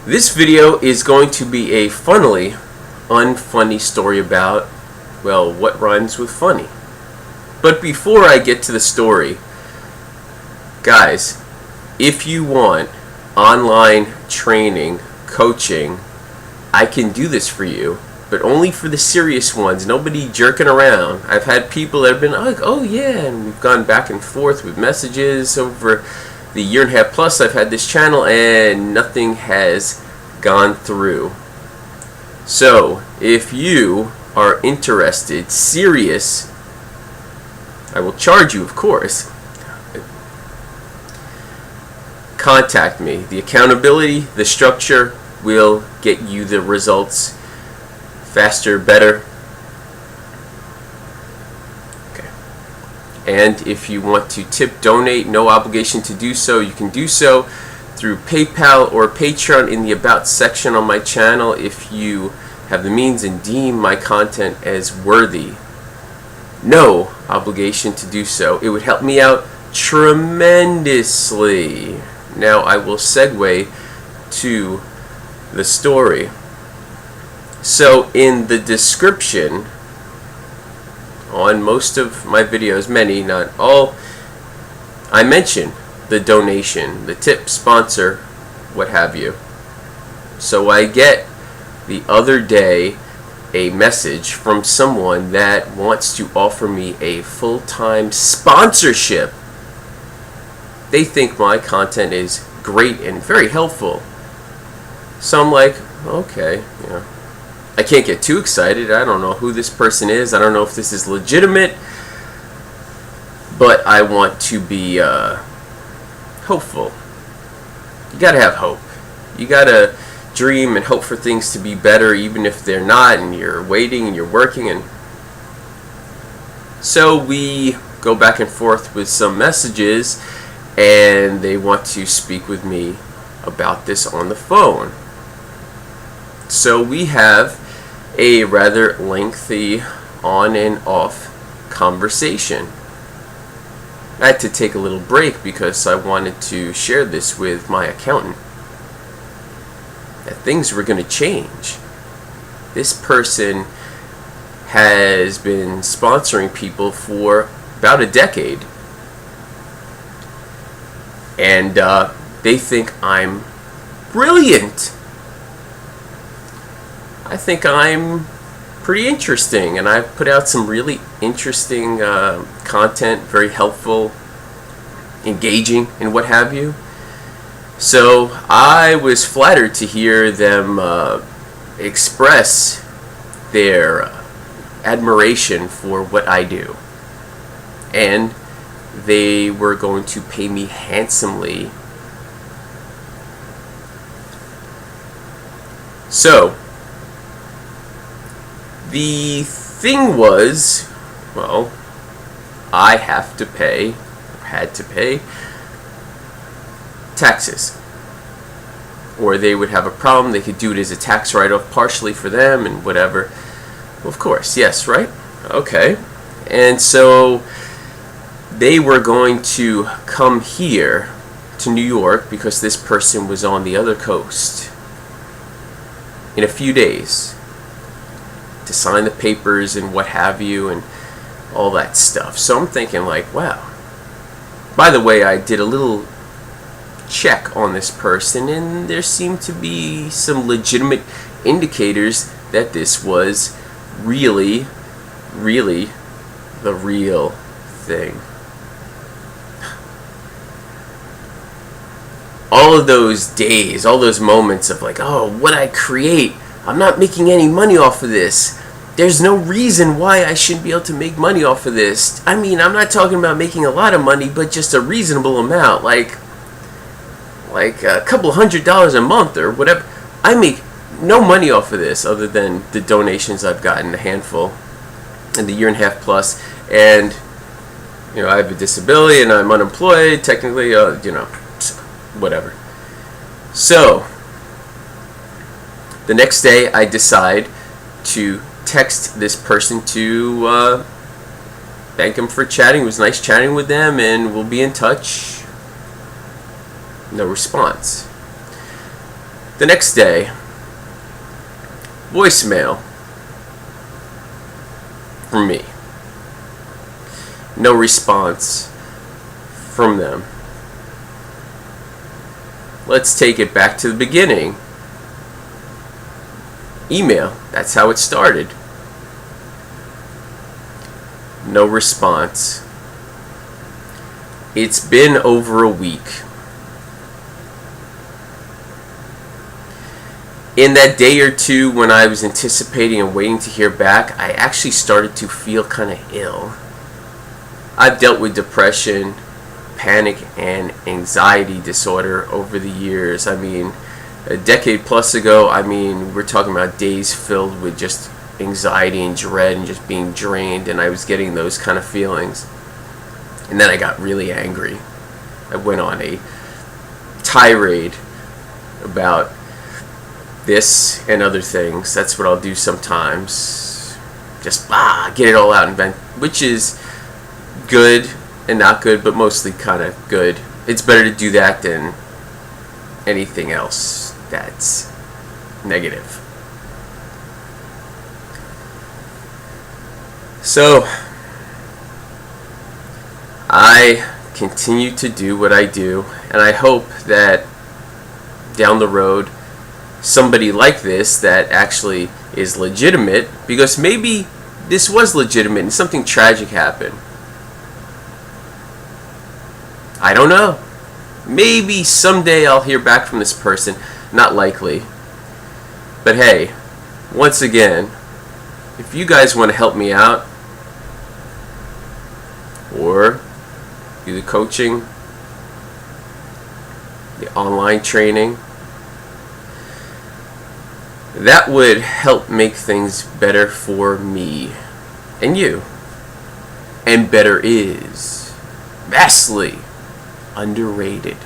This video is going to be a funnily unfunny story about, well, what rhymes with funny. But before I get to the story, guys, if you want online training, coaching, I can do this for you, but only for the serious ones. Nobody jerking around. I've had people that have been like, oh yeah, and we've gone back and forth with messages over the year and a half plus I've had this channel, and nothing has gone through. So if you are interested, serious, I will charge you, of course. Contact me. The accountability, the structure will get you the results faster, better. Okay. And if you want to tip, donate, no obligation to do so, you can do so through PayPal or Patreon in the About section on my channel if you have the means and deem my content as worthy. No obligation to do so. It would help me out tremendously. Now I will segue to the story. So in the description on most of my videos, many, not all, I mention the donation, the tip, sponsor, what have you. So I get the other day a message from someone that wants to offer me a full-time sponsorship. They think my content is great and very helpful. So I'm like, okay, you know, I can't get too excited. I don't know who this person is. I don't know if this is legitimate, but I want to be hopeful. You gotta have hope. You gotta dream and hope for things to be better, even if they're not, and you're waiting and you're working. And so we go back and forth with some messages, and they want to speak with me about this on the phone. So we have a rather lengthy on and off conversation. I had to take a little break because I wanted to share this with my accountant, that things were going to change. This person has been sponsoring people for about a decade, and they think I'm brilliant. I think I'm pretty interesting, and I've put out some really interesting content, very helpful, engaging, and what have you. So I was flattered to hear them express their admiration for what I do, and they were going to pay me handsomely. So the thing was, well, I have to pay, or had to pay, taxes. Or they would have a problem, they could do it as a tax write-off partially for them and whatever. Well, of course, yes, right? Okay. And so they were going to come here to New York because this person was on the other coast in a few days to sign the papers and what have you and all that stuff. So I'm thinking like, wow. By the way, I did a little check on this person, and there seemed to be some legitimate indicators that this was really, really the real thing. All of those days, all those moments of like, oh, what I create, I'm not making any money off of this. There's no reason why I shouldn't be able to make money off of this. I mean, I'm not talking about making a lot of money, but just a reasonable amount, like a couple $100 a month or whatever. I make no money off of this other than the donations I've gotten, a handful, in the year and a half plus. And you know, I have a disability and I'm unemployed technically, you know, whatever. So the next day I decide to text this person to thank him for chatting. It was nice chatting with them, and we'll be in touch. No response. The next day, voicemail from me. No response from them. Let's take it back to the beginning. Email, that's how it started. No response. It's been over a week. In that day or two when I was anticipating and waiting to hear back, I actually started to feel kind of ill. I've dealt with depression, panic, and anxiety disorder over the years. I mean, a decade plus ago, we're talking about days filled with just anxiety and dread and just being drained, and I was getting those kind of feelings. And then I got really angry. I went on a tirade about this and other things. That's what I'll do sometimes. Just get it all out and vent, which is good and not good, but mostly kind of good. It's better to do that than anything else that's negative. So I continue to do what I do, and I hope that down the road somebody like this that actually is legitimate, because maybe this was legitimate and something tragic happened. I don't know. Maybe someday I'll hear back from this person. Not likely. But hey, once again, if you guys want to help me out or do the coaching, the online training, that would help make things better for me and you. And better is vastly underrated.